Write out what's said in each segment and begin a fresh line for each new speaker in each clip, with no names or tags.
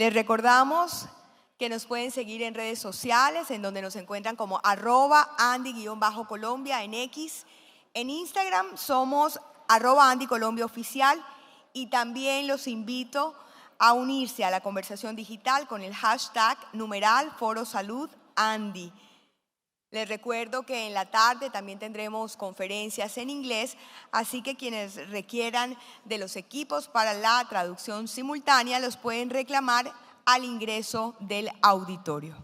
Les recordamos que nos pueden seguir en redes sociales, en donde nos encuentran como @Andy_Colombia en X. En Instagram somos @AndyColombiaOficial y también los invito a unirse a la conversación digital con el hashtag #ForoSaludAndy. Les recuerdo que en la tarde también tendremos conferencias en inglés, así que quienes requieran de los equipos para la traducción simultánea los pueden reclamar al ingreso del auditorio.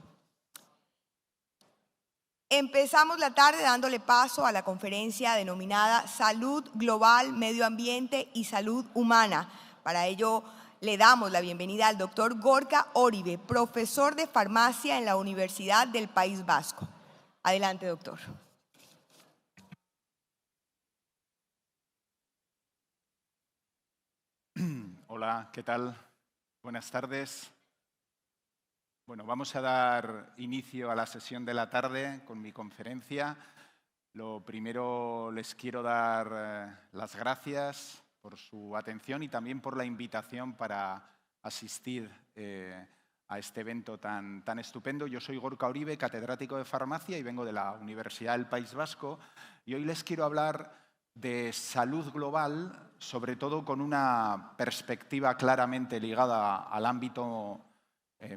Empezamos la tarde dándole paso a la conferencia denominada Salud Global, Medio Ambiente y Salud Humana. Para ello le damos la bienvenida al doctor Gorka Oribe, profesor de farmacia en la Universidad del País Vasco. Adelante, doctor.
Hola, ¿qué tal? Buenas tardes. Bueno, vamos a dar inicio a la sesión de la tarde con mi conferencia. Lo primero, les quiero dar las gracias por su atención y también por la invitación para asistir a este evento tan estupendo. Yo soy Gorka Oribe, catedrático de farmacia y vengo de la Universidad del País Vasco, y hoy les quiero hablar de salud global, sobre todo con una perspectiva claramente ligada al ámbito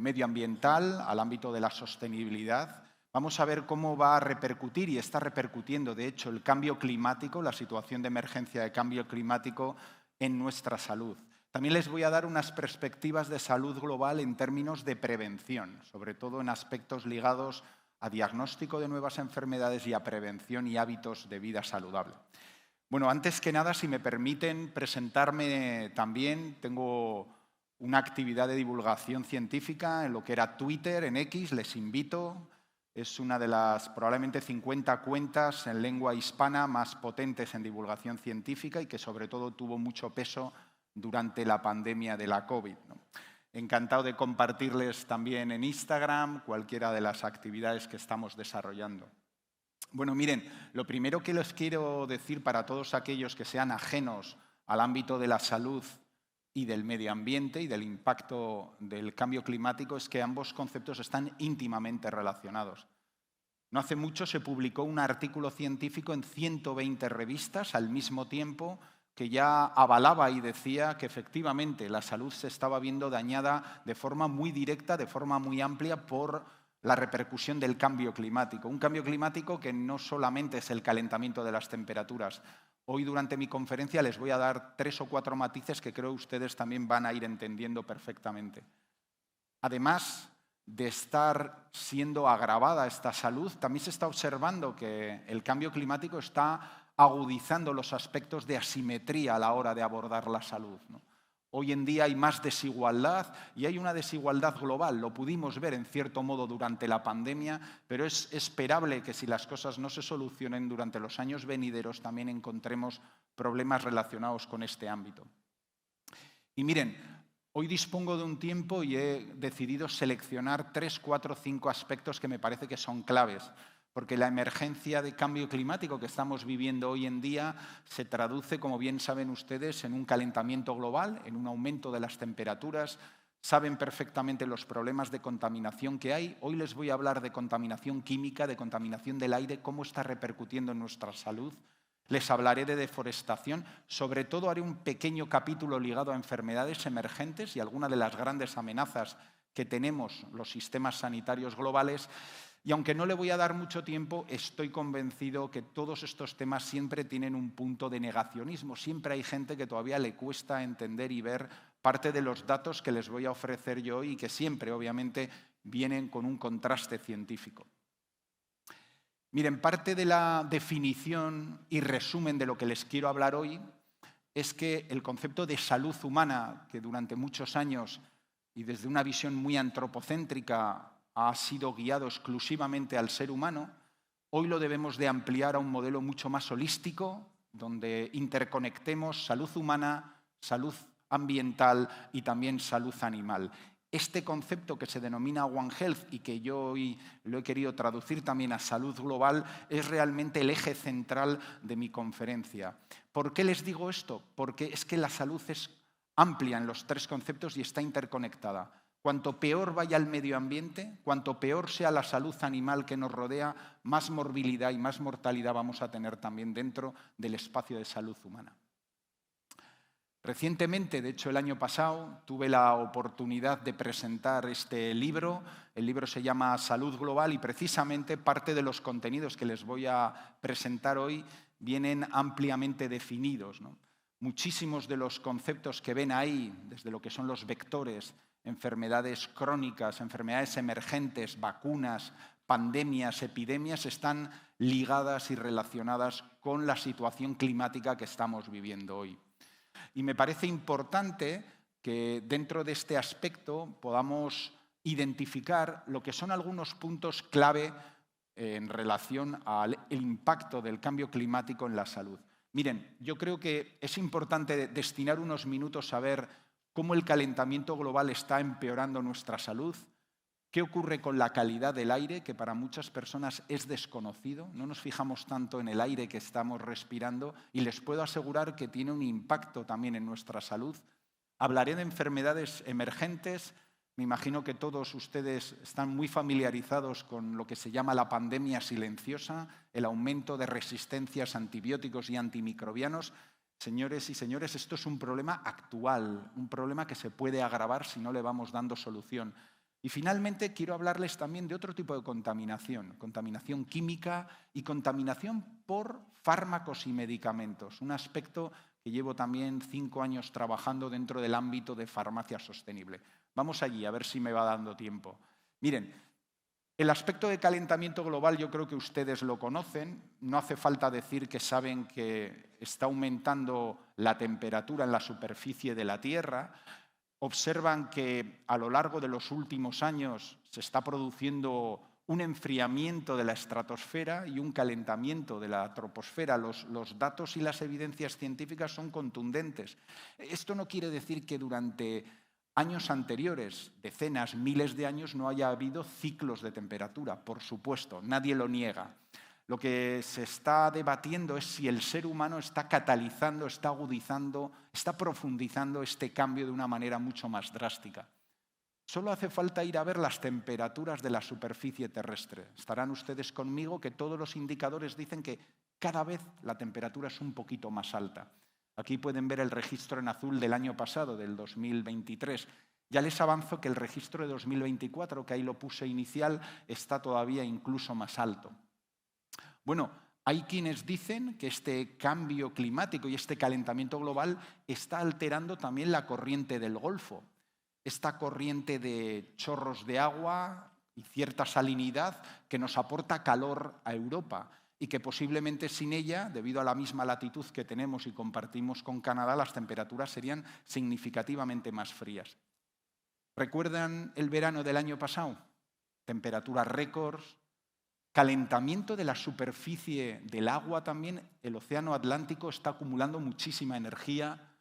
medioambiental, al ámbito de la sostenibilidad. Vamos a ver cómo va a repercutir, y está repercutiendo, de hecho, el cambio climático, la situación de emergencia de cambio climático en nuestra salud. También les voy a dar unas perspectivas de salud global en términos de prevención, sobre todo en aspectos ligados a diagnóstico de nuevas enfermedades y a prevención y hábitos de vida saludable. Bueno, antes que nada, si me permiten presentarme también, tengo una actividad de divulgación científica en lo que era Twitter, en X, les invito. Es una de las probablemente 50 cuentas en lengua hispana más potentes en divulgación científica y que sobre todo tuvo mucho peso durante la pandemia de la COVID, ¿no? Encantado de compartirles también en Instagram cualquiera de las actividades que estamos desarrollando. Bueno, miren, lo primero que les quiero decir para todos aquellos que sean ajenos al ámbito de la salud y del medio ambiente y del impacto del cambio climático es que ambos conceptos están íntimamente relacionados. No hace mucho se publicó un artículo científico en 120 revistas al mismo tiempo que ya avalaba y decía que efectivamente la salud se estaba viendo dañada de forma muy directa, de forma muy amplia por la repercusión del cambio climático. Un cambio climático que no solamente es el calentamiento de las temperaturas. Hoy durante mi conferencia les voy a dar 3 o 4 matices que creo ustedes también van a ir entendiendo perfectamente. Además de estar siendo agravada esta salud, también se está observando que el cambio climático está agudizando los aspectos de asimetría a la hora de abordar la salud, ¿no? Hoy en día hay más desigualdad y hay una desigualdad global. Lo pudimos ver en cierto modo durante la pandemia, pero es esperable que si las cosas no se solucionen durante los años venideros también encontremos problemas relacionados con este ámbito. Y miren, hoy dispongo de un tiempo y he decidido seleccionar 3, 4, 5 aspectos que me parece que son claves, porque la emergencia de cambio climático que estamos viviendo hoy en día se traduce, como bien saben ustedes, en un calentamiento global, en un aumento de las temperaturas. Saben perfectamente los problemas de contaminación que hay. Hoy les voy a hablar de contaminación química, de contaminación del aire, cómo está repercutiendo en nuestra salud. Les hablaré de deforestación, sobre todo haré un pequeño capítulo ligado a enfermedades emergentes y algunas de las grandes amenazas que tenemos los sistemas sanitarios globales. Y aunque no le voy a dar mucho tiempo, estoy convencido que todos estos temas siempre tienen un punto de negacionismo. Siempre hay gente que todavía le cuesta entender y ver parte de los datos que les voy a ofrecer yo y que siempre, obviamente, vienen con un contraste científico. Miren, parte de la definición y resumen de lo que les quiero hablar hoy es que el concepto de salud humana, que durante muchos años y desde una visión muy antropocéntrica ha sido guiado exclusivamente al ser humano, hoy lo debemos de ampliar a un modelo mucho más holístico, donde interconectemos salud humana, salud ambiental y también salud animal. Este concepto que se denomina One Health y que yo hoy lo he querido traducir también a salud global es realmente el eje central de mi conferencia. ¿Por qué les digo esto? Porque es que la salud es amplia en los 3 conceptos y está interconectada. Cuanto peor vaya el medio ambiente, cuanto peor sea la salud animal que nos rodea, más morbilidad y más mortalidad vamos a tener también dentro del espacio de salud humana. Recientemente, de hecho el año pasado, tuve la oportunidad de presentar este libro. El libro se llama Salud Global y precisamente parte de los contenidos que les voy a presentar hoy vienen ampliamente definidos, ¿no? Muchísimos de los conceptos que ven ahí, desde lo que son los vectores, enfermedades crónicas, enfermedades emergentes, vacunas, pandemias, epidemias, están ligadas y relacionadas con la situación climática que estamos viviendo hoy. Y me parece importante que dentro de este aspecto podamos identificar lo que son algunos puntos clave en relación al impacto del cambio climático en la salud. Miren, yo creo que es importante destinar unos minutos a ver cómo el calentamiento global está empeorando nuestra salud. ¿Qué ocurre con la calidad del aire, que para muchas personas es desconocido? No nos fijamos tanto en el aire que estamos respirando y les puedo asegurar que tiene un impacto también en nuestra salud. Hablaré de enfermedades emergentes. Me imagino que todos ustedes están muy familiarizados con lo que se llama la pandemia silenciosa, el aumento de resistencias a antibióticos y antimicrobianos. Señores y señores, esto es un problema actual, un problema que se puede agravar si no le vamos dando solución. Y finalmente quiero hablarles también de otro tipo de contaminación, contaminación química y contaminación por fármacos y medicamentos, un aspecto que llevo también 5 años trabajando dentro del ámbito de farmacia sostenible. Vamos allí, a ver si me va dando tiempo. Miren, el aspecto de calentamiento global yo creo que ustedes lo conocen, no hace falta decir que saben que está aumentando la temperatura en la superficie de la Tierra. Observan que a lo largo de los últimos años se está produciendo un enfriamiento de la estratosfera y un calentamiento de la troposfera. Los datos y las evidencias científicas son contundentes. Esto no quiere decir que durante años anteriores, decenas, miles de años, no haya habido ciclos de temperatura. Por supuesto, nadie lo niega. Lo que se está debatiendo es si el ser humano está catalizando, está agudizando, está profundizando este cambio de una manera mucho más drástica. Solo hace falta ir a ver las temperaturas de la superficie terrestre. Estarán ustedes conmigo que todos los indicadores dicen que cada vez la temperatura es un poquito más alta. Aquí pueden ver el registro en azul del año pasado, del 2023. Ya les avanzo que el registro de 2024, que ahí lo puse inicial, está todavía incluso más alto. Bueno, hay quienes dicen que este cambio climático y este calentamiento global está alterando también la corriente del Golfo. Esta corriente de chorros de agua y cierta salinidad que nos aporta calor a Europa y que posiblemente sin ella, debido a la misma latitud que tenemos y compartimos con Canadá, las temperaturas serían significativamente más frías. ¿Recuerdan el verano del año pasado? Temperaturas récords, calentamiento de la superficie del agua también. El océano Atlántico está acumulando muchísima energía,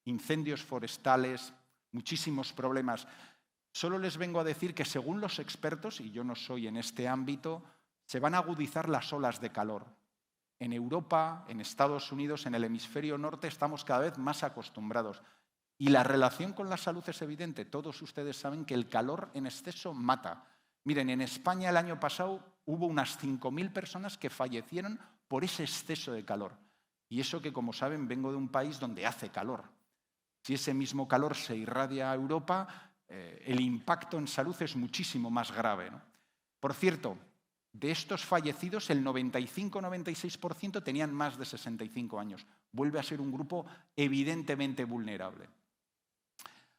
incendios forestales, muchísimos problemas. Solo les vengo a decir que según los expertos, y yo no soy en este ámbito, se van a agudizar las olas de calor. En Europa, en Estados Unidos, en el hemisferio norte estamos cada vez más acostumbrados. Y la relación con la salud es evidente. Todos ustedes saben que el calor en exceso mata. Miren, en España el año pasado hubo unas 5.000 personas que fallecieron por ese exceso de calor. Y eso que, como saben, vengo de un país donde hace calor. Si ese mismo calor se irradia a Europa, el impacto en salud es muchísimo más grave, ¿no? Por cierto, de estos fallecidos, el 95-96% tenían más de 65 años. Vuelve a ser un grupo evidentemente vulnerable.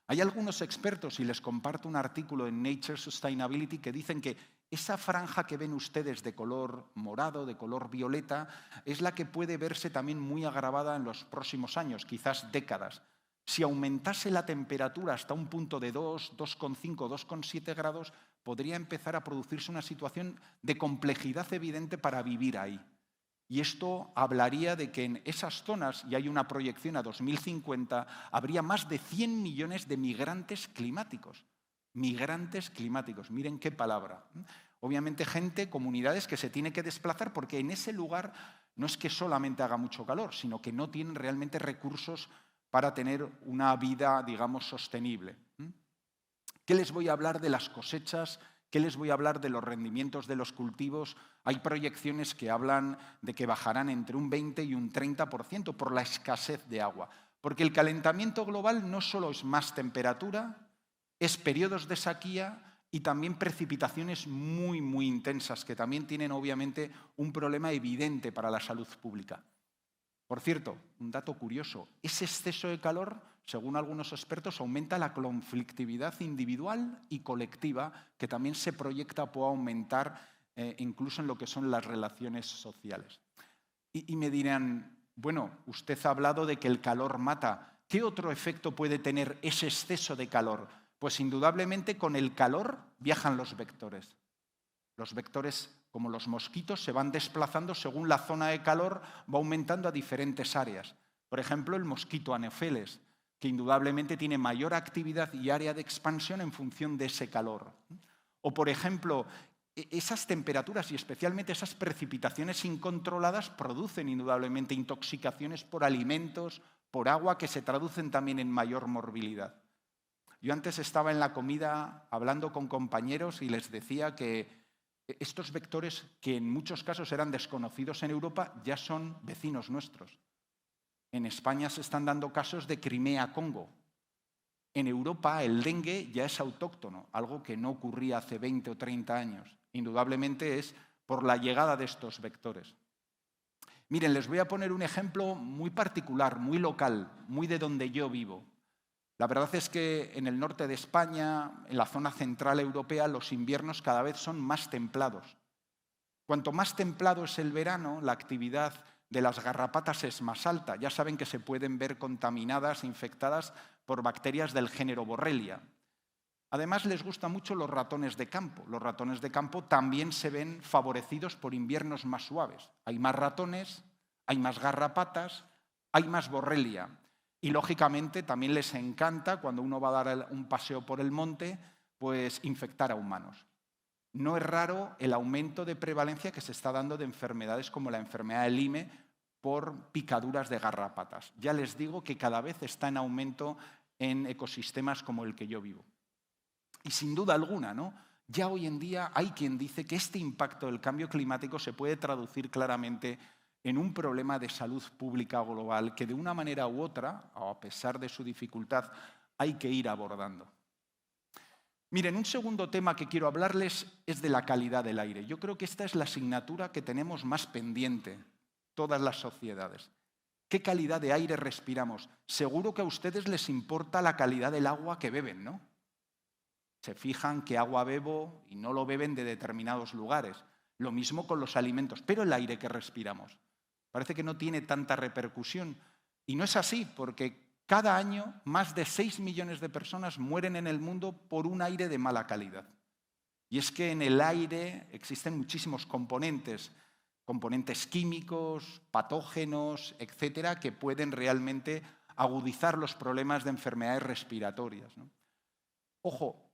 Hay algunos expertos, y les comparto un artículo en Nature Sustainability, que dicen que esa franja que ven ustedes de color morado, de color violeta, es la que puede verse también muy agravada en los próximos años, quizás décadas. Si aumentase la temperatura hasta un punto de 2, 2,5, 2,7 grados, podría empezar a producirse una situación de complejidad evidente para vivir ahí. Y esto hablaría de que en esas zonas, y hay una proyección a 2050, habría más de 100 millones de migrantes climáticos. Migrantes climáticos, miren qué palabra. Obviamente gente, comunidades que se tienen que desplazar porque en ese lugar no es que solamente haga mucho calor, sino que no tienen realmente recursos para tener una vida, digamos, sostenible. ¿Qué ¿Qué les voy a hablar de las cosechas? ¿Qué les voy a hablar de los rendimientos de los cultivos? Hay proyecciones que hablan de que bajarán entre un 20 y un 30% por la escasez de agua. Porque el calentamiento global no solo es más temperatura, es periodos de sequía y también precipitaciones muy, muy intensas, que también tienen obviamente un problema evidente para la salud pública. Por cierto, un dato curioso, ese exceso de calor, según algunos expertos, aumenta la conflictividad individual y colectiva, que también se proyecta o puede aumentar incluso en lo que son las relaciones sociales. Y me dirán, bueno, usted ha hablado de que el calor mata. ¿Qué otro efecto puede tener ese exceso de calor? Pues indudablemente con el calor viajan los vectores. Los vectores, como los mosquitos, se van desplazando según la zona de calor, va aumentando a diferentes áreas. Por ejemplo, el mosquito Anopheles, que indudablemente tiene mayor actividad y área de expansión en función de ese calor. O, por ejemplo, esas temperaturas y especialmente esas precipitaciones incontroladas producen indudablemente intoxicaciones por alimentos, por agua, que se traducen también en mayor morbilidad. Yo antes estaba en la comida hablando con compañeros y les decía que estos vectores, que en muchos casos eran desconocidos en Europa, ya son vecinos nuestros. En España se están dando casos de Crimea-Congo. En Europa el dengue ya es autóctono, algo que no ocurría hace 20 o 30 años. Indudablemente es por la llegada de estos vectores. Miren, les voy a poner un ejemplo muy particular, muy local, muy de donde yo vivo. La verdad es que en el norte de España, en la zona central europea, los inviernos cada vez son más templados. Cuanto más templado es el verano, la actividad de las garrapatas es más alta. Ya saben que se pueden ver contaminadas, infectadas por bacterias del género Borrelia. Además, les gustan mucho los ratones de campo. Los ratones de campo también se ven favorecidos por inviernos más suaves. Hay más ratones, hay más garrapatas, hay más Borrelia. Y, lógicamente, también les encanta, cuando uno va a dar un paseo por el monte, pues infectar a humanos. No es raro el aumento de prevalencia que se está dando de enfermedades como la enfermedad de Lyme por picaduras de garrapatas. Ya les digo que cada vez está en aumento en ecosistemas como el que yo vivo. Y sin duda alguna, ¿no? Ya hoy en día hay quien dice que este impacto del cambio climático se puede traducir claramente en un problema de salud pública global que de una manera u otra, a pesar de su dificultad, hay que ir abordando. Miren, un segundo tema que quiero hablarles es de la calidad del aire. Yo creo que esta es la asignatura que tenemos más pendiente, todas las sociedades. ¿Qué calidad de aire respiramos? Seguro que a ustedes les importa la calidad del agua que beben, ¿no? Se fijan qué agua bebo y no lo beben de determinados lugares. Lo mismo con los alimentos, pero el aire que respiramos parece que no tiene tanta repercusión. Y no es así, porque cada año más de 6 millones de personas mueren en el mundo por un aire de mala calidad. Y es que en el aire existen muchísimos componentes químicos, patógenos, etcétera, que pueden realmente agudizar los problemas de enfermedades respiratorias, ¿no? Ojo,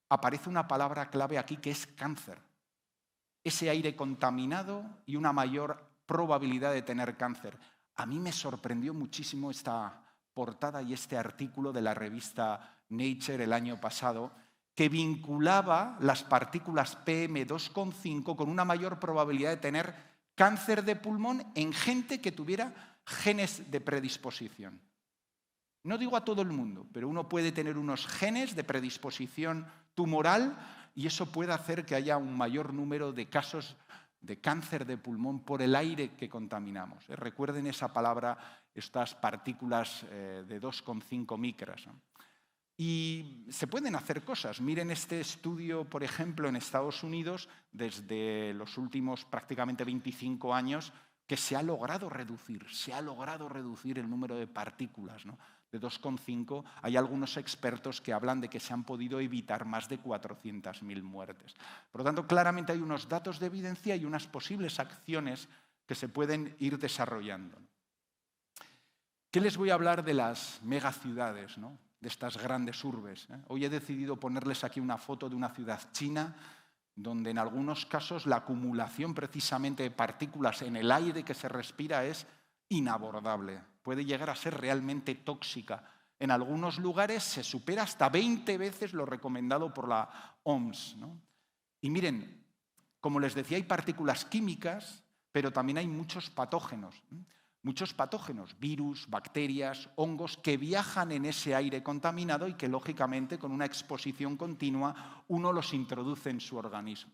aparece una palabra clave aquí que es cáncer. Ese aire contaminado y una mayor probabilidad de tener cáncer. A mí me sorprendió muchísimo esta portada y este artículo de la revista Nature el año pasado, que vinculaba las partículas PM2,5 con una mayor probabilidad de tener cáncer de pulmón en gente que tuviera genes de predisposición. No digo a todo el mundo, pero uno puede tener unos genes de predisposición tumoral y eso puede hacer que haya un mayor número de casos de cáncer de pulmón por el aire que contaminamos. Recuerden esa palabra, estas partículas de 2,5 micras, ¿no? Y se pueden hacer cosas. Miren este estudio, por ejemplo, en Estados Unidos, desde los últimos prácticamente 25 años, que se ha logrado reducir el número de partículas, ¿no? De 2,5. Hay algunos expertos que hablan de que se han podido evitar más de 400.000 muertes. Por lo tanto, claramente hay unos datos de evidencia y unas posibles acciones que se pueden ir desarrollando. ¿Qué les voy a hablar de las megaciudades, ¿no? De estas grandes urbes? Hoy he decidido ponerles aquí una foto de una ciudad china donde en algunos casos la acumulación precisamente de partículas en el aire que se respira es inabordable. Puede llegar a ser realmente tóxica En algunos lugares se supera hasta 20 veces lo recomendado por la OMS, ¿no? Y miren, como les decía, hay partículas químicas, pero también hay muchos patógenos. Muchos patógenos, virus, bacterias, hongos, que viajan en ese aire contaminado y que, lógicamente, con una exposición continua, uno los introduce en su organismo.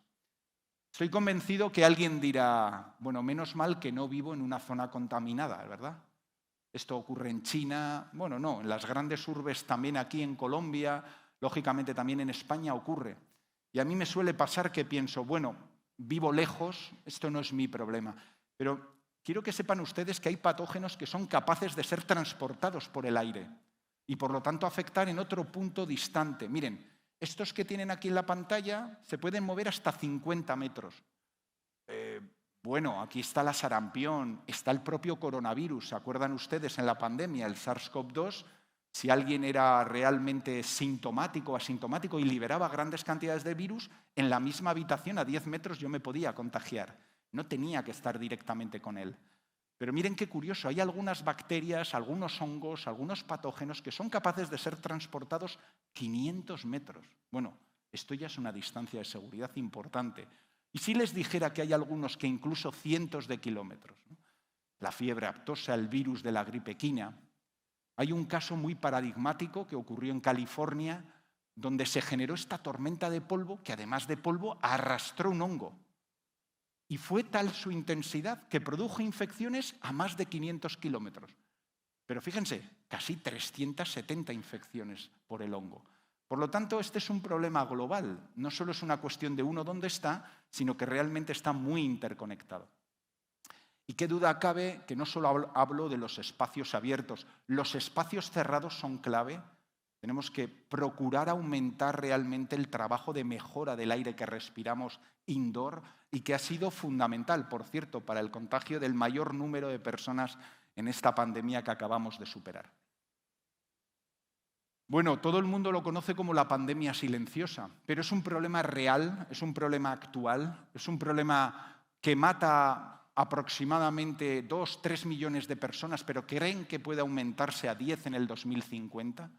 Estoy convencido que alguien dirá, bueno, menos mal que no vivo en una zona contaminada, ¿verdad? Esto ocurre en China, bueno, no, en las grandes urbes también aquí en Colombia, lógicamente también en España ocurre. Y a mí me suele pasar que pienso, bueno, vivo lejos, esto no es mi problema, pero quiero que sepan ustedes que hay patógenos que son capaces de ser transportados por el aire y por lo tanto afectar en otro punto distante. Miren, estos que tienen aquí en la pantalla se pueden mover hasta 50 metros. Bueno, aquí está la sarampión, está el propio coronavirus. ¿Se acuerdan ustedes en la pandemia, el SARS-CoV-2? Si alguien era realmente sintomático o asintomático y liberaba grandes cantidades de virus, en la misma habitación a 10 metros yo me podía contagiar. No tenía que estar directamente con él. Pero miren qué curioso, hay algunas bacterias, algunos hongos, algunos patógenos que son capaces de ser transportados 500 metros. Bueno, esto ya es una distancia de seguridad importante. Y si les dijera que hay algunos que incluso cientos de kilómetros, ¿no? La fiebre aftosa, el virus de la gripe equina. Hay un caso muy paradigmático que ocurrió en California, donde se generó esta tormenta de polvo que, además de polvo, arrastró un hongo. Y fue tal su intensidad que produjo infecciones a más de 500 kilómetros. Pero fíjense, casi 370 infecciones por el hongo. Por lo tanto, este es un problema global. No solo es una cuestión de uno dónde está, sino que realmente está muy interconectado. Y qué duda cabe que no solo hablo de los espacios abiertos, los espacios cerrados son clave. Tenemos que procurar aumentar realmente el trabajo de mejora del aire que respiramos indoor y que ha sido fundamental, por cierto, para el contagio del mayor número de personas en esta pandemia que acabamos de superar. Bueno, todo el mundo lo conoce como la pandemia silenciosa, pero es un problema real, es un problema actual, es un problema que mata aproximadamente 2-3 millones de personas, pero creen que puede aumentarse a 10 en el 2050.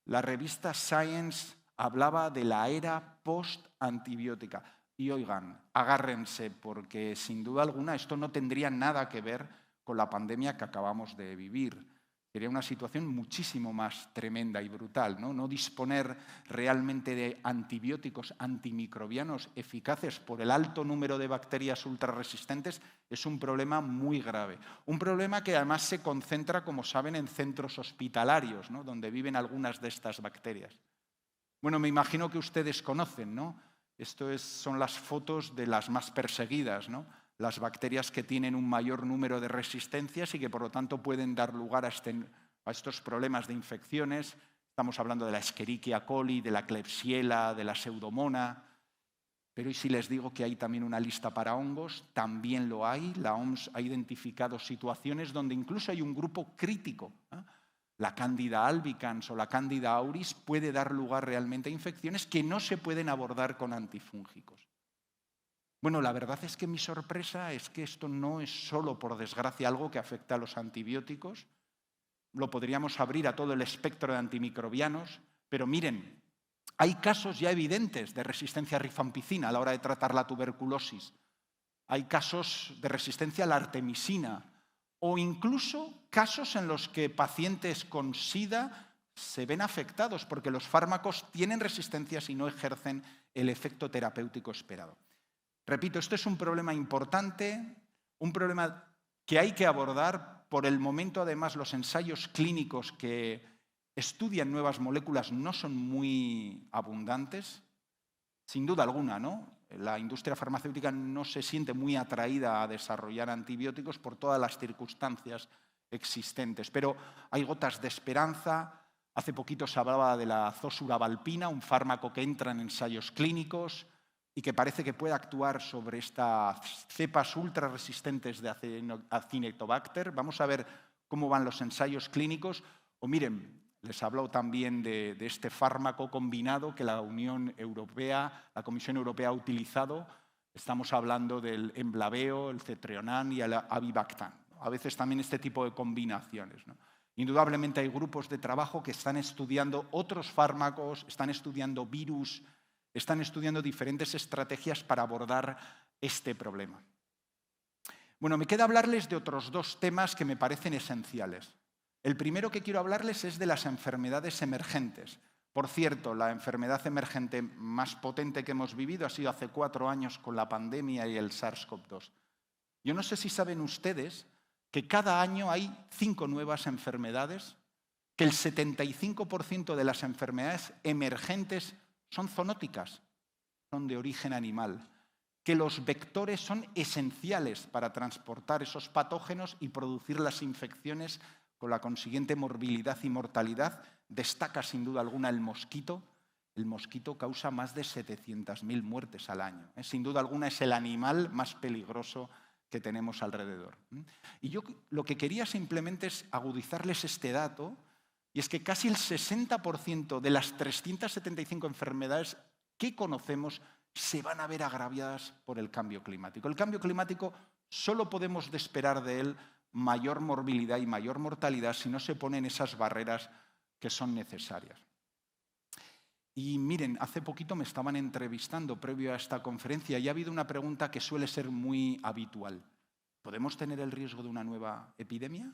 La revista Science hablaba de la era post-antibiótica. Y oigan, agárrense, porque sin duda alguna esto no tendría nada que ver con la pandemia que acabamos de vivir. Sería una situación muchísimo más tremenda y brutal, ¿no? No disponer realmente de antibióticos antimicrobianos eficaces por el alto número de bacterias ultrarresistentes es un problema muy grave. Un problema que además se concentra, como saben, en centros hospitalarios, ¿no? Donde viven algunas de estas bacterias. Bueno, me imagino que ustedes conocen, ¿no? Son las fotos de las más perseguidas, ¿no? Las bacterias que tienen un mayor número de resistencias y que por lo tanto pueden dar lugar a estos problemas de infecciones. Estamos hablando de la Escherichia coli, de la Klebsiella, de la Pseudomonas. Pero ¿y si les digo que hay también una lista para hongos? También lo hay. La OMS ha identificado situaciones donde incluso hay un grupo crítico, ¿eh? La Candida albicans o la Candida auris puede dar lugar realmente a infecciones que no se pueden abordar con antifúngicos. Bueno, la verdad es que mi sorpresa es que esto no es solo, por desgracia, algo que afecta a los antibióticos. Lo podríamos abrir a todo el espectro de antimicrobianos, pero miren, hay casos ya evidentes de resistencia a rifampicina a la hora de tratar la tuberculosis. Hay casos de resistencia a la artemisina o incluso casos en los que pacientes con SIDA se ven afectados porque los fármacos tienen resistencias y no ejercen el efecto terapéutico esperado. Repito, esto es un problema importante, un problema que hay que abordar. Por el momento, además, los ensayos clínicos que estudian nuevas moléculas no son muy abundantes, sin duda alguna, ¿no? La industria farmacéutica no se siente muy atraída a desarrollar antibióticos por todas las circunstancias existentes, pero hay gotas de esperanza. Hace poquito se hablaba de la zosurabalpina, un fármaco que entra en ensayos clínicos y que parece que puede actuar sobre estas cepas ultrarresistentes de Acinetobacter. Vamos a ver cómo van los ensayos clínicos. O miren, les hablo también de este fármaco combinado que la Unión Europea, la Comisión Europea ha utilizado. Estamos hablando del Emblaveo, el Cetrionan y el Avibactam. A veces también este tipo de combinaciones, ¿no? Indudablemente hay grupos de trabajo que están estudiando otros fármacos, están estudiando virus, están estudiando diferentes estrategias para abordar este problema. Bueno, me queda hablarles de otros dos temas que me parecen esenciales. El primero que quiero hablarles es de las enfermedades emergentes. Por cierto, la enfermedad emergente más potente que hemos vivido ha sido hace 4 años con la pandemia y el SARS-CoV-2. Yo no sé si saben ustedes que cada año hay 5 nuevas enfermedades, que el 75% de las enfermedades emergentes son zoonóticas, son de origen animal, que los vectores son esenciales para transportar esos patógenos y producir las infecciones con la consiguiente morbilidad y mortalidad. Destaca sin duda alguna el mosquito. El mosquito causa más de 700.000 muertes al año. Sin duda alguna es el animal más peligroso que tenemos alrededor. Y yo lo que quería simplemente es agudizarles este dato, y es que casi el 60% de las 375 enfermedades que conocemos se van a ver agraviadas por el cambio climático. El cambio climático solo podemos esperar de él mayor morbilidad y mayor mortalidad si no se ponen esas barreras que son necesarias. Y miren, hace poquito me estaban entrevistando previo a esta conferencia y ha habido una pregunta que suele ser muy habitual. ¿Podemos tener el riesgo de una nueva epidemia?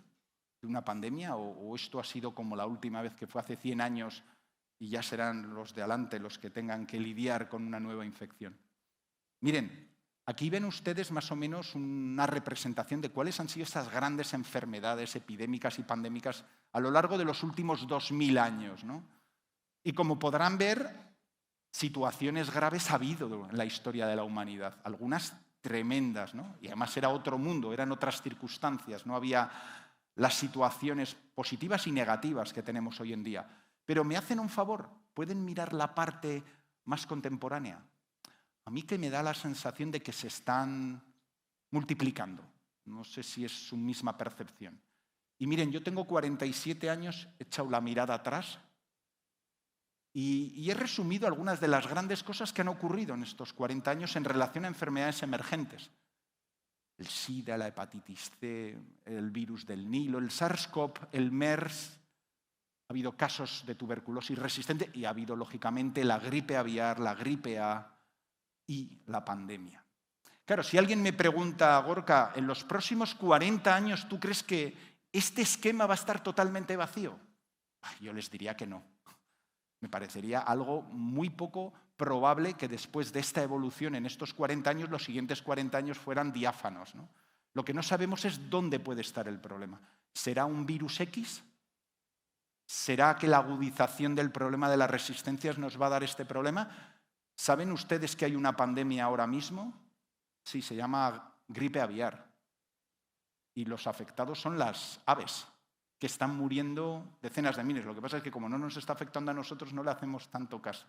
¿De una pandemia? ¿O esto ha sido como la última vez que fue hace 100 años y ya serán los de adelante los que tengan que lidiar con una nueva infección? Miren, aquí ven ustedes más o menos una representación de cuáles han sido estas grandes enfermedades epidémicas y pandémicas a lo largo de los últimos 2000 años, ¿no? Y como podrán ver, situaciones graves ha habido en la historia de la humanidad, algunas tremendas, ¿no? Y además era otro mundo, eran otras circunstancias, no había las situaciones positivas y negativas que tenemos hoy en día. Pero me hacen un favor, ¿pueden mirar la parte más contemporánea? A mí que me da la sensación de que se están multiplicando. No sé si es su misma percepción. Y miren, yo tengo 47 años, he echado la mirada atrás y he resumido algunas de las grandes cosas que han ocurrido en estos 40 años en relación a enfermedades emergentes. El SIDA, la hepatitis C, el virus del Nilo, el SARS-CoV, el MERS. Ha habido casos de tuberculosis resistente y ha habido, lógicamente, la gripe aviar, la gripe A y la pandemia. Claro, si alguien me pregunta, Gorka, en los próximos 40 años, ¿tú crees que este esquema va a estar totalmente vacío? Yo les diría que no. Me parecería algo muy poco probable que después de esta evolución en estos 40 años, los siguientes 40 años fueran diáfanos, ¿no? Lo que no sabemos es dónde puede estar el problema. ¿Será un virus X? ¿Será que la agudización del problema de las resistencias nos va a dar este problema? ¿Saben ustedes que hay una pandemia ahora mismo? Sí, se llama gripe aviar. Y los afectados son las aves, que están muriendo decenas de miles. Lo que pasa es que como no nos está afectando a nosotros, no le hacemos tanto caso.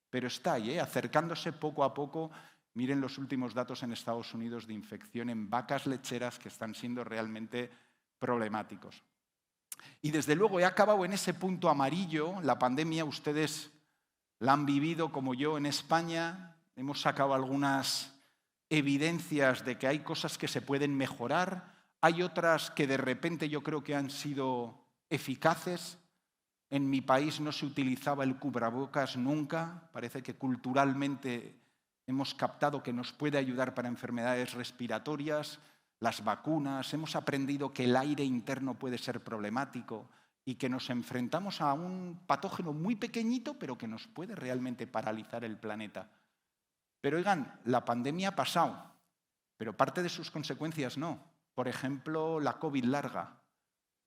Pero está ahí, acercándose poco a poco. Miren los últimos datos en Estados Unidos de infección en vacas lecheras que están siendo realmente problemáticos. Y desde luego he acabado en ese punto amarillo. La pandemia, ustedes la han vivido como yo en España. Hemos sacado algunas evidencias de que hay cosas que se pueden mejorar. Hay otras que de repente yo creo que han sido eficaces. En mi país no se utilizaba el cubrebocas nunca. Parece que culturalmente hemos captado que nos puede ayudar para enfermedades respiratorias, las vacunas. Hemos aprendido que el aire interno puede ser problemático y que nos enfrentamos a un patógeno muy pequeñito, pero que nos puede realmente paralizar el planeta. Pero oigan, la pandemia ha pasado, pero parte de sus consecuencias no. Por ejemplo, la COVID larga.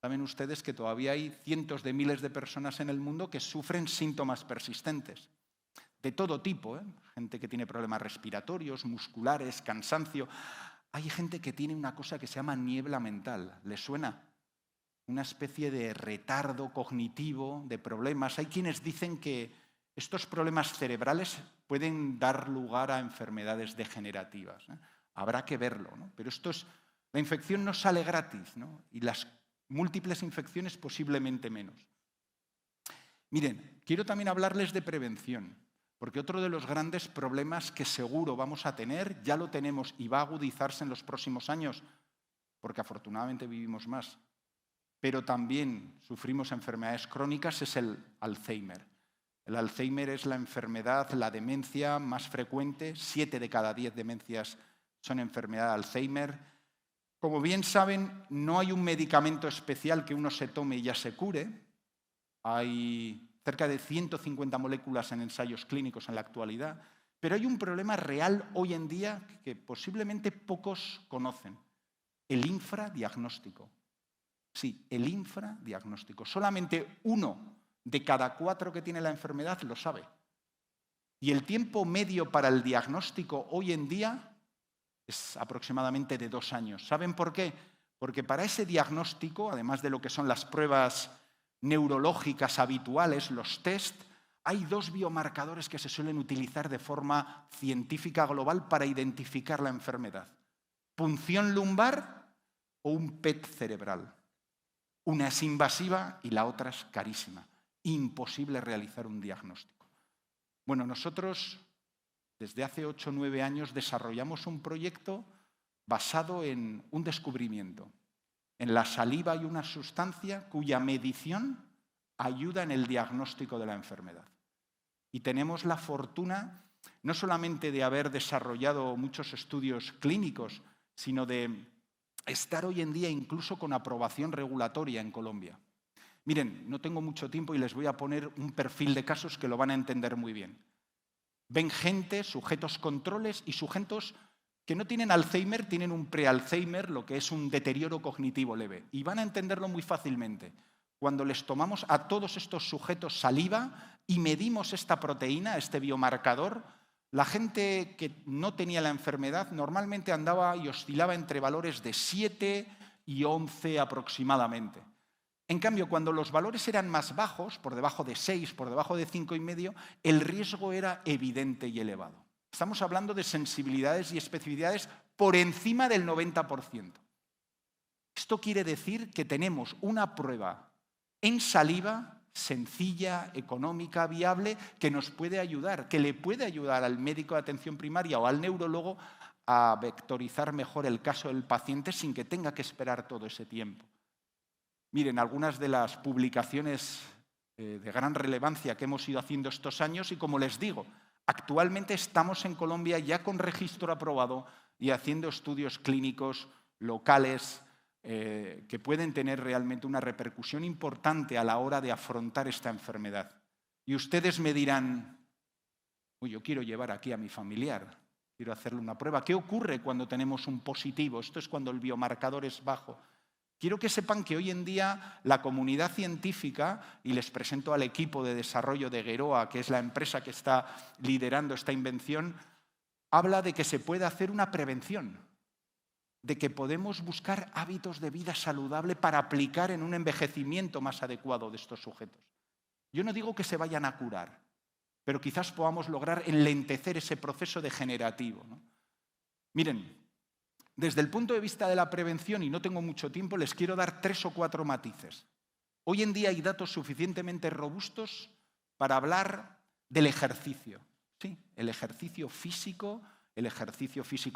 Saben ustedes que todavía hay cientos de miles de personas en el mundo que sufren síntomas persistentes, de todo tipo, ¿eh? Gente que tiene problemas respiratorios, musculares, cansancio. Hay gente que tiene una cosa que se llama niebla mental. ¿Les suena? Una especie de retardo cognitivo, de problemas. Hay quienes dicen que estos problemas cerebrales pueden dar lugar a enfermedades degenerativas, ¿eh? Habrá que verlo, ¿no? Pero la infección no sale gratis, ¿no? Y las múltiples infecciones posiblemente menos. Miren, quiero también hablarles de prevención, porque otro de los grandes problemas que seguro vamos a tener, ya lo tenemos y va a agudizarse en los próximos años, porque afortunadamente vivimos más, pero también sufrimos enfermedades crónicas, es el Alzheimer. El Alzheimer es la enfermedad, la demencia más frecuente. 7 de cada 10 demencias son enfermedad de Alzheimer. Como bien saben, no hay un medicamento especial que uno se tome y ya se cure. Hay cerca de 150 moléculas en ensayos clínicos en la actualidad, pero hay un problema real hoy en día que posiblemente pocos conocen: el infradiagnóstico. Sí, el infradiagnóstico. Solamente 1 de cada 4 que tiene la enfermedad lo sabe. Y el tiempo medio para el diagnóstico hoy en día es aproximadamente de 2 años. ¿Saben por qué? Porque para ese diagnóstico, además de lo que son las pruebas neurológicas habituales, los test, hay 2 biomarcadores que se suelen utilizar de forma científica global para identificar la enfermedad: punción lumbar o un PET cerebral. Una es invasiva y la otra es carísima. Imposible realizar un diagnóstico. Bueno, nosotros desde hace 8 o 9 años desarrollamos un proyecto basado en un descubrimiento. En la saliva hay una sustancia cuya medición ayuda en el diagnóstico de la enfermedad. Y tenemos la fortuna no solamente de haber desarrollado muchos estudios clínicos, sino de estar hoy en día incluso con aprobación regulatoria en Colombia. Miren, no tengo mucho tiempo y les voy a poner un perfil de casos que lo van a entender muy bien. Ven gente, sujetos controles y sujetos que no tienen Alzheimer, tienen un pre-Alzheimer, lo que es un deterioro cognitivo leve. Y van a entenderlo muy fácilmente. Cuando les tomamos a todos estos sujetos saliva y medimos esta proteína, este biomarcador, la gente que no tenía la enfermedad normalmente andaba y oscilaba entre valores de 7 y 11 aproximadamente. En cambio, cuando los valores eran más bajos, por debajo de 6, por debajo de 5,5, el riesgo era evidente y elevado. Estamos hablando de sensibilidades y especificidades por encima del 90%. Esto quiere decir que tenemos una prueba en saliva sencilla, económica, viable, que nos puede ayudar, que le puede ayudar al médico de atención primaria o al neurólogo a vectorizar mejor el caso del paciente sin que tenga que esperar todo ese tiempo. Miren, algunas de las publicaciones de gran relevancia que hemos ido haciendo estos años y, como les digo, actualmente estamos en Colombia ya con registro aprobado y haciendo estudios clínicos locales que pueden tener realmente una repercusión importante a la hora de afrontar esta enfermedad. Y ustedes me dirán: uy, yo quiero llevar aquí a mi familiar, quiero hacerle una prueba. ¿Qué ocurre cuando tenemos un positivo? Esto es cuando el biomarcador es bajo. Quiero que sepan que hoy en día la comunidad científica, y les presento al equipo de desarrollo de Geroa, que es la empresa que está liderando esta invención, habla de que se puede hacer una prevención, de que podemos buscar hábitos de vida saludable para aplicar en un envejecimiento más adecuado de estos sujetos. Yo no digo que se vayan a curar, pero quizás podamos lograr enlentecer ese proceso degenerativo, ¿no? Miren, desde el punto de vista de la prevención, y no tengo mucho tiempo, les quiero dar 3 o 4 matices. Hoy en día hay datos suficientemente robustos para hablar del ejercicio. Sí, el ejercicio físico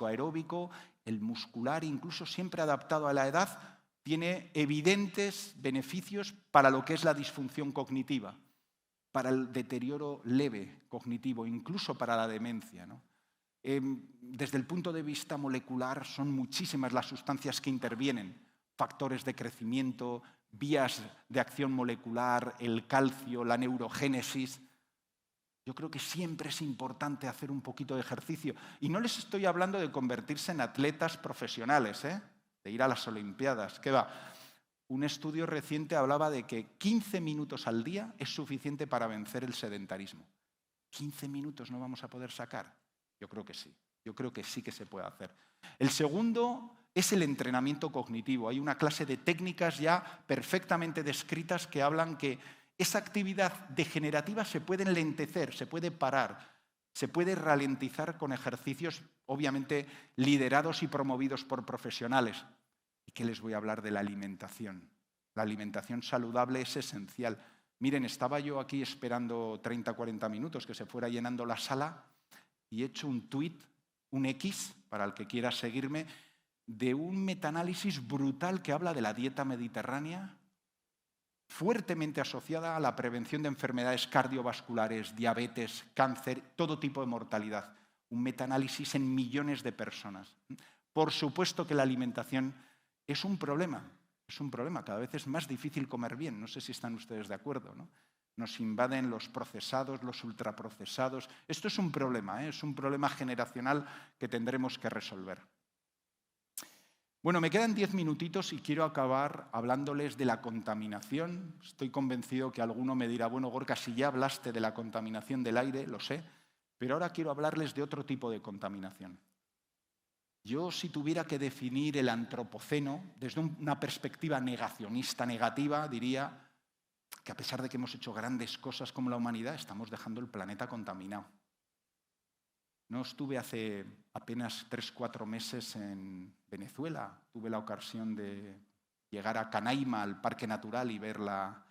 aeróbico, el muscular, incluso siempre adaptado a la edad, tiene evidentes beneficios para lo que es la disfunción cognitiva, para el deterioro leve cognitivo, incluso para la demencia, ¿no? Desde el punto de vista molecular, son muchísimas las sustancias que intervienen: factores de crecimiento, vías de acción molecular, el calcio, la neurogénesis. Yo creo que siempre es importante hacer un poquito de ejercicio. Y no les estoy hablando de convertirse en atletas profesionales, de ir a las Olimpiadas. ¿Qué va? Un estudio reciente hablaba de que 15 minutos al día es suficiente para vencer el sedentarismo. 15 minutos no vamos a poder sacar. Yo creo que sí. Yo creo que sí que se puede hacer. El segundo es el entrenamiento cognitivo. Hay una clase de técnicas ya perfectamente descritas que hablan que esa actividad degenerativa se puede enlentecer, se puede parar, se puede ralentizar con ejercicios obviamente liderados y promovidos por profesionales. ¿Y qué les voy a hablar de la alimentación? La alimentación saludable es esencial. Miren, estaba yo aquí esperando 30 o 40 minutos que se fuera llenando la sala y he hecho un tuit, un X, para el que quiera seguirme, de un metaanálisis brutal que habla de la dieta mediterránea fuertemente asociada a la prevención de enfermedades cardiovasculares, diabetes, cáncer, todo tipo de mortalidad. Un metaanálisis en millones de personas. Por supuesto que la alimentación es un problema, cada vez es más difícil comer bien, no sé si están ustedes de acuerdo, ¿no? Nos invaden los procesados, los ultraprocesados. Esto es un problema generacional que tendremos que resolver. Bueno, me quedan 10 minutitos y quiero acabar hablándoles de la contaminación. Estoy convencido que alguno me dirá, bueno, Gorka, si ya hablaste de la contaminación del aire, lo sé, pero ahora quiero hablarles de otro tipo de contaminación. Yo, si tuviera que definir el antropoceno desde una perspectiva negacionista, negativa, diría que a pesar de que hemos hecho grandes cosas como la humanidad, estamos dejando el planeta contaminado. No estuve hace apenas 3-4 meses en Venezuela. Tuve la ocasión de llegar a Canaima, al Parque Natural, y ver la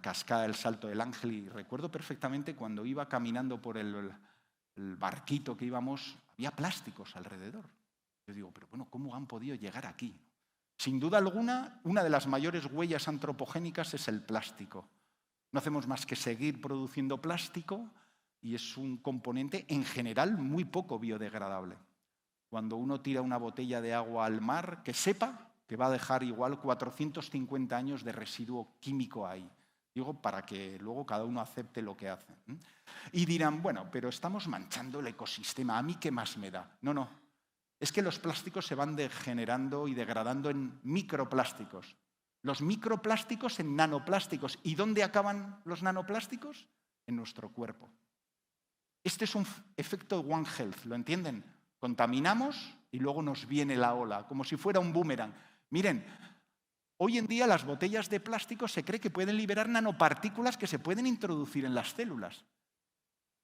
cascada del Salto del Ángel. Y recuerdo perfectamente cuando iba caminando por el barquito que íbamos, había plásticos alrededor. Yo digo, pero bueno, ¿cómo han podido llegar aquí? Sin duda alguna, una de las mayores huellas antropogénicas es el plástico. No hacemos más que seguir produciendo plástico y es un componente, en general, muy poco biodegradable. Cuando uno tira una botella de agua al mar, que sepa que va a dejar igual 450 años de residuo químico ahí. Digo, para que luego cada uno acepte lo que hace. Y dirán, bueno, pero estamos manchando el ecosistema, ¿a mí qué más me da? No. Es que los plásticos se van degenerando y degradando en microplásticos. Los microplásticos en nanoplásticos. ¿Y dónde acaban los nanoplásticos? En nuestro cuerpo. Este es un efecto One Health, ¿lo entienden? Contaminamos y luego nos viene la ola, como si fuera un boomerang. Miren, hoy en día las botellas de plástico se cree que pueden liberar nanopartículas que se pueden introducir en las células.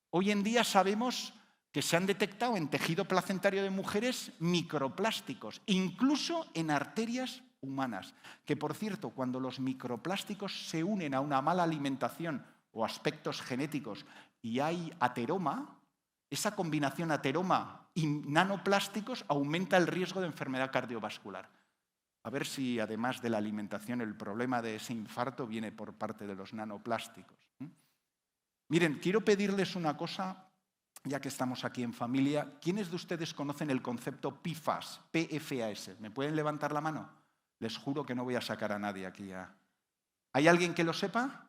Hoy en día sabemos que se han detectado en tejido placentario de mujeres microplásticos, incluso en arterias humanas. Que, por cierto, cuando los microplásticos se unen a una mala alimentación o aspectos genéticos y hay ateroma, esa combinación ateroma y nanoplásticos aumenta el riesgo de enfermedad cardiovascular. A ver si, además de la alimentación, el problema de ese infarto viene por parte de los nanoplásticos. Miren, quiero pedirles una cosa, ya que estamos aquí en familia. ¿Quiénes de ustedes conocen el concepto PFAS? PFAS. ¿Me pueden levantar la mano? Les juro que no voy a sacar a nadie aquí. ¿Hay alguien que lo sepa?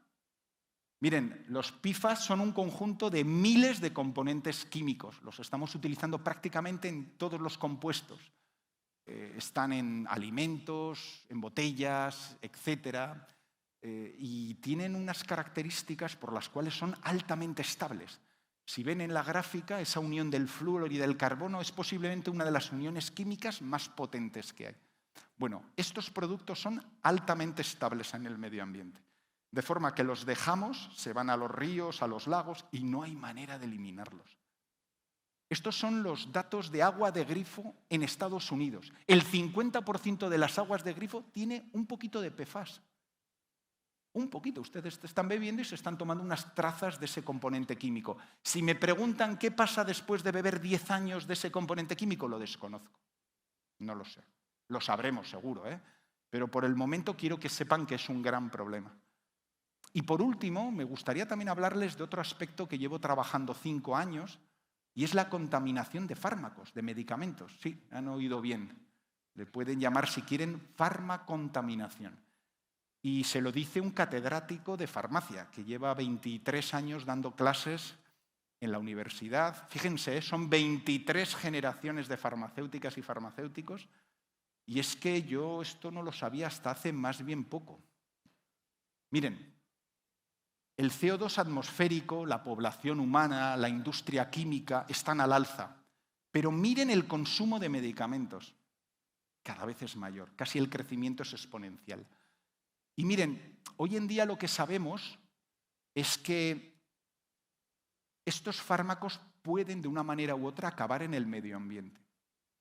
Miren, los PFAS son un conjunto de miles de componentes químicos. Los estamos utilizando prácticamente en todos los compuestos. Están en alimentos, en botellas, etcétera, y tienen unas características por las cuales son altamente estables. Si ven en la gráfica, esa unión del flúor y del carbono es posiblemente una de las uniones químicas más potentes que hay. Bueno, estos productos son altamente estables en el medio ambiente, de forma que los dejamos, se van a los ríos, a los lagos, y no hay manera de eliminarlos. Estos son los datos de agua de grifo en Estados Unidos. El 50% de las aguas de grifo tiene un poquito de PFAS. Un poquito. Ustedes están bebiendo y se están tomando unas trazas de ese componente químico. Si me preguntan qué pasa después de beber 10 años de ese componente químico, lo desconozco. No lo sé. Lo sabremos seguro, pero por el momento quiero que sepan que es un gran problema. Y por último, me gustaría también hablarles de otro aspecto que llevo trabajando 5 años, y es la contaminación de fármacos, de medicamentos. Sí, han oído bien. Le pueden llamar, si quieren, farmacontaminación. Y se lo dice un catedrático de farmacia que lleva 23 años dando clases en la universidad. Fíjense, son 23 generaciones de farmacéuticas y farmacéuticos. Y es que yo esto no lo sabía hasta hace más bien poco. Miren, el CO2 atmosférico, la población humana, la industria química están al alza. Pero miren el consumo de medicamentos. Cada vez es mayor, casi el crecimiento es exponencial. Y miren, hoy en día lo que sabemos es que estos fármacos pueden de una manera u otra acabar en el medio ambiente.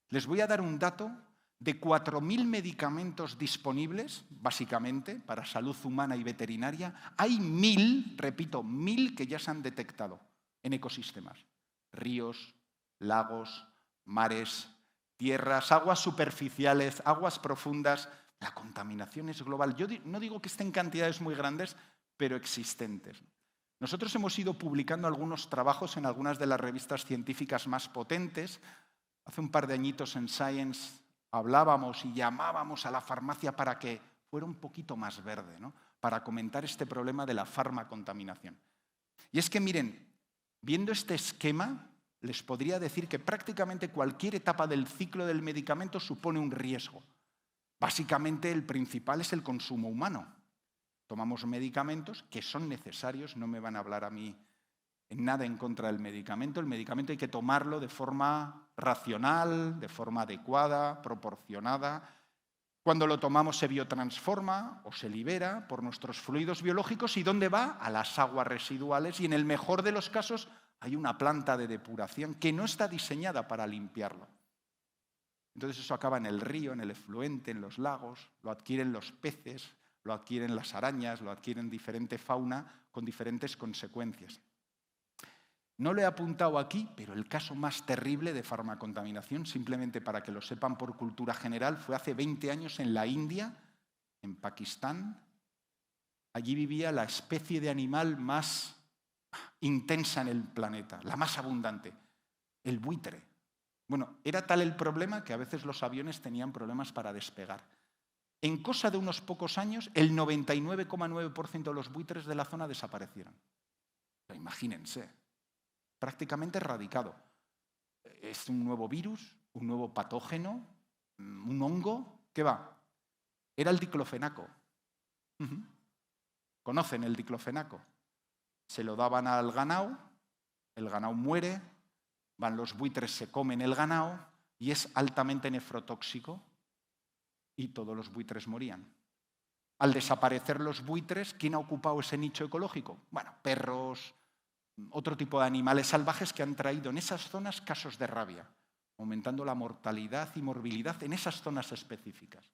Les voy a dar un dato de 4.000 medicamentos disponibles, básicamente, para salud humana y veterinaria. Hay 1.000, repito, 1.000 que ya se han detectado en ecosistemas. Ríos, lagos, mares, tierras, aguas superficiales, aguas profundas. La contaminación es global. Yo no digo que esté en cantidades muy grandes, pero existentes. Nosotros hemos ido publicando algunos trabajos en algunas de las revistas científicas más potentes. Hace un par de añitos en Science hablábamos y llamábamos a la farmacia para que fuera un poquito más verde, ¿no? Para comentar este problema de la farmacontaminación. Y es que, miren, viendo este esquema, les podría decir que prácticamente cualquier etapa del ciclo del medicamento supone un riesgo. Básicamente, el principal es el consumo humano. Tomamos medicamentos que son necesarios, no me van a hablar a mí en nada en contra del medicamento. El medicamento hay que tomarlo de forma racional, de forma adecuada, proporcionada. Cuando lo tomamos se biotransforma o se libera por nuestros fluidos biológicos. ¿Y dónde va? A las aguas residuales, y en el mejor de los casos hay una planta de depuración que no está diseñada para limpiarlo. Entonces eso acaba en el río, en el efluente, en los lagos, lo adquieren los peces, lo adquieren las arañas, lo adquieren diferente fauna con diferentes consecuencias. No lo he apuntado aquí, pero el caso más terrible de farmacontaminación, simplemente para que lo sepan por cultura general, fue hace 20 años en la India, en Pakistán. Allí vivía la especie de animal más intensa en el planeta, la más abundante, el buitre. Bueno, era tal el problema que a veces los aviones tenían problemas para despegar. En cosa de unos pocos años, el 99,9% de los buitres de la zona desaparecieron. Pero imagínense, prácticamente erradicado. Es un nuevo virus, un nuevo patógeno, un hongo. ¿Qué va? Era el diclofenaco. ¿Conocen el diclofenaco? Se lo daban al ganado, el ganado muere, van los buitres, se comen el ganado y es altamente nefrotóxico y todos los buitres morían. Al desaparecer los buitres, ¿quién ha ocupado ese nicho ecológico? Bueno, perros, otro tipo de animales salvajes que han traído en esas zonas casos de rabia, aumentando la mortalidad y morbilidad en esas zonas específicas.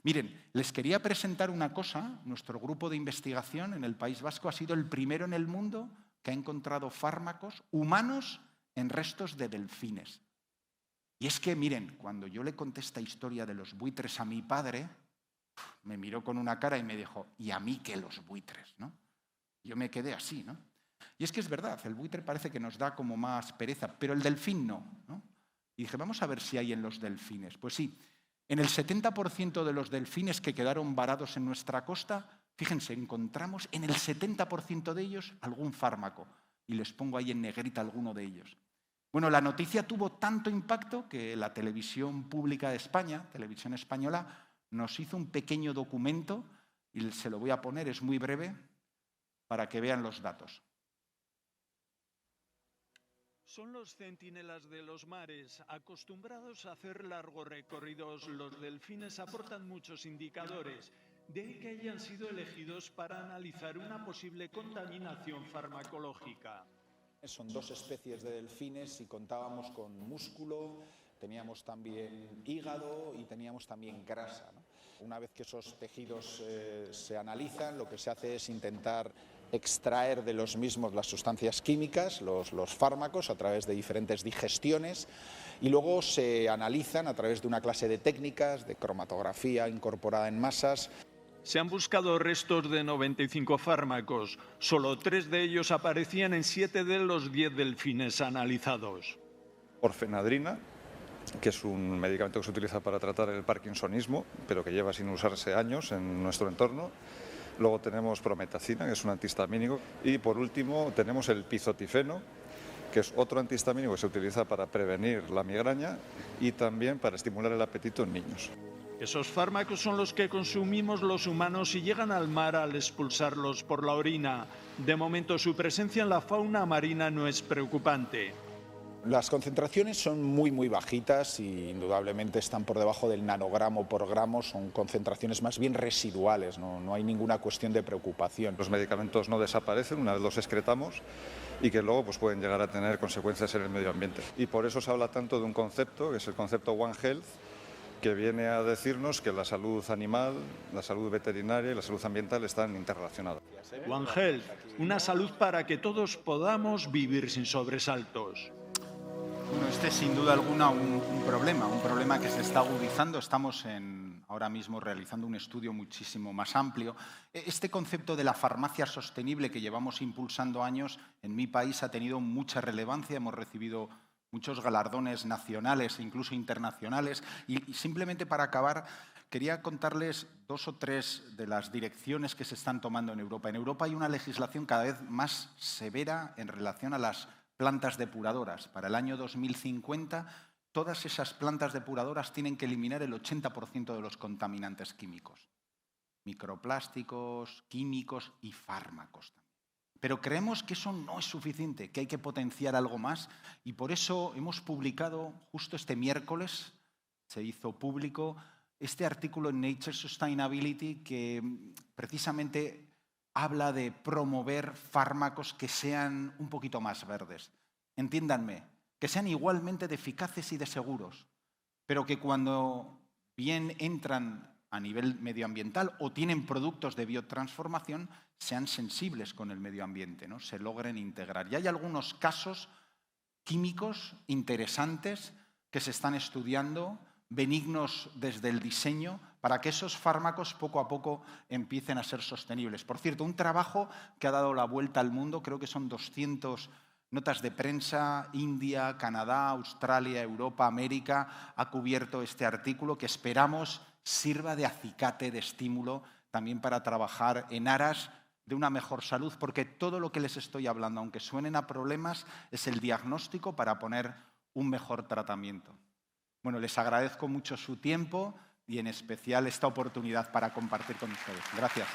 Miren, les quería presentar una cosa. Nuestro grupo de investigación en el País Vasco ha sido el primero en el mundo que ha encontrado fármacos humanos en restos de delfines. Y es que, miren, cuando yo le conté esta historia de los buitres a mi padre, me miró con una cara y me dijo, ¿y a mí qué los buitres? ¿No? Yo me quedé así, ¿no? Y es que es verdad, el buitre parece que nos da como más pereza, pero el delfín no, ¿no? Y dije, vamos a ver si hay en los delfines. Pues sí, en el 70% de los delfines que quedaron varados en nuestra costa, fíjense, encontramos en el 70% de ellos algún fármaco. Y les pongo ahí en negrita alguno de ellos. Bueno, la noticia tuvo tanto impacto que la televisión pública de España, Televisión Española, nos hizo un pequeño documento, y se lo voy a poner, es muy breve, para que vean los datos.
Son los centinelas de los mares. Acostumbrados a hacer largos recorridos, los delfines aportan muchos indicadores, de ahí que hayan sido elegidos para analizar una posible contaminación farmacológica.
Son dos especies de delfines y contábamos con músculo, teníamos también hígado y teníamos también grasa, ¿no? Una vez que esos tejidos se analizan, lo que se hace es intentar extraer de los mismos las sustancias químicas, los fármacos, a través de diferentes digestiones, y luego se analizan a través de una clase de técnicas de cromatografía incorporada en masas.
Se han buscado restos de 95 fármacos. Solo 3 de ellos aparecían en 7 de los 10 delfines analizados.
Orfenadrina, que es un medicamento que se utiliza para tratar el parkinsonismo, pero que lleva sin usarse años en nuestro entorno. Luego tenemos prometacina, que es un antihistamínico. Y por último tenemos el pizotifeno, que es otro antihistamínico que se utiliza para prevenir la migraña y también para estimular el apetito en niños.
Esos fármacos son los que consumimos los humanos y llegan al mar al expulsarlos por la orina. De momento, su presencia en la fauna marina no es preocupante.
Las concentraciones son muy bajitas y indudablemente están por debajo del nanogramo por gramo, son concentraciones más bien residuales, no hay ninguna cuestión de preocupación.
Los medicamentos no desaparecen una vez los excretamos y que luego pues, pueden llegar a tener consecuencias en el medio ambiente. Y por eso se habla tanto de un concepto, que es el concepto One Health, que viene a decirnos que la salud animal, la salud veterinaria y la salud ambiental están interrelacionadas.
One Health, una salud para que todos podamos vivir sin sobresaltos.
Bueno, este es sin duda alguna un problema que se está agudizando. Estamos ahora mismo realizando un estudio muchísimo más amplio. Este concepto de la farmacia sostenible que llevamos impulsando años en mi país ha tenido mucha relevancia. Hemos recibido muchos galardones nacionales e incluso internacionales. Y simplemente para acabar, quería contarles 2 o 3 de las direcciones que se están tomando en Europa. En Europa hay una legislación cada vez más severa en relación a las plantas depuradoras. Para el año 2050, todas esas plantas depuradoras tienen que eliminar el 80% de los contaminantes químicos. Microplásticos, químicos y fármacos también. Pero creemos que eso no es suficiente, que hay que potenciar algo más, y por eso hemos publicado justo este miércoles, se hizo público, este artículo en Nature Sustainability que precisamente habla de promover fármacos que sean un poquito más verdes. Entiéndanme, que sean igualmente de eficaces y de seguros, pero que cuando bien entran a nivel medioambiental o tienen productos de biotransformación, sean sensibles con el medio ambiente, ¿no? Se logren integrar. Y hay algunos casos químicos interesantes que se están estudiando, benignos desde el diseño, para que esos fármacos poco a poco empiecen a ser sostenibles. Por cierto, un trabajo que ha dado la vuelta al mundo, creo que son 200 notas de prensa, India, Canadá, Australia, Europa, América, ha cubierto este artículo que esperamos sirva de acicate, de estímulo, también para trabajar en aras de una mejor salud, porque todo lo que les estoy hablando, aunque suenen a problemas, es el diagnóstico para poner un mejor tratamiento. Bueno, les agradezco mucho su tiempo y en especial esta oportunidad para compartir con ustedes. Gracias.